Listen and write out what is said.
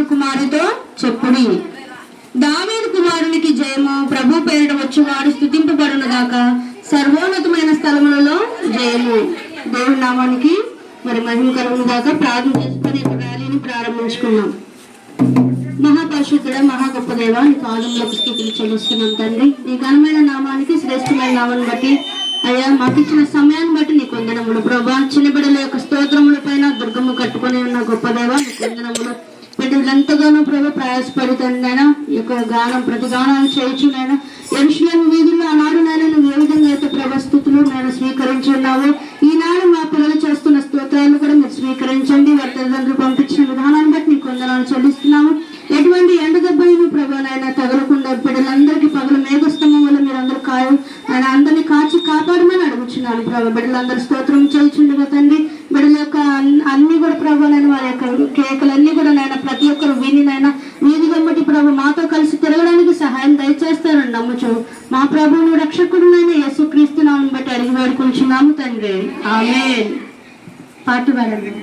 కుమారుతో చెప్పుడి. దావీదు కుమారునికి జయము. ప్రభు పేరిట వచ్చువాడు స్తుతింపబడును గాక. సర్వోన్నతమైన స్థలములలో జయము. దేవుని నామానికి మరి మహిమ కలుగును గాక. ప్రార్థన చేసుకొని ర్యాలీని ప్రారంభించుకున్నాం. మహాపరిశుద్ధుడ, మహా గొప్ప దేవ, నీ పాదములకు స్తుతులు చెల్లిస్తున్నాం తండ్రి. నీ ఘనమైన నామానికి, శ్రేష్టమైన నామాన్ని బట్టి అయ్యా మాకు ఇచ్చిన సమయాన్ని బట్టి నీకు వందనములు ప్రభా. చిన్న బిడ్డల యొక్క స్తోత్రముల పైన దుర్గము కట్టుకుని ఉన్న గొప్ప దేవ నీకు వందనములు. బిడ్డలు ఎంతగానో ప్రభు ప్రయాసపడుతుందైనా ఈ యొక్క గానం ప్రతి గానాన్ని చేయుచునైనా యెరూషలేము వీధుల్లో ఆనాడు నైనా నువ్వు ఏ విధంగా అయితే ప్రభ స్థుతులు నేను స్వీకరించి ఉన్నావు, ఈనాడు మా పిల్లలు చేస్తున్న స్తోత్రాలు కూడా మీరు స్వీకరించండి. వారి తల్లిదండ్రులు పంపించిన విధానాన్ని బట్టి నీకు వందనాలు చెల్లిస్తున్నాము. ఎటువంటి ఎండ దెబ్బలు ప్రభానైనా తగలకుండా బిడ్డలందరికీ పగల మేఘస్తంభం వల్ల మీరు అందరూ ఆయన అందరినీ కాచి కాపాడమని అడుగుచున్నాను ప్రభావ. బిడ్డలందరూ స్తోత్రం చేయించుండగా తండ్రి. బిడ్డల యొక్క అన్ని కూడా ప్రభావైన వారి యొక్క కేకలన్నీ కూడా నాయన ప్రతి ఒక్కరు వినినైనా వీధి వెంబటి ప్రభు మాతో కలిసి తిరగడానికి సహాయం దయచేస్తారని నమ్ముచు మా ప్రభువును రక్షకుడునైన యేసుక్రీస్తు నామమును బట్టి అడిగి వేడుకుంటున్నాము తండ్రి. ఆమేన్. పాట పాడండి.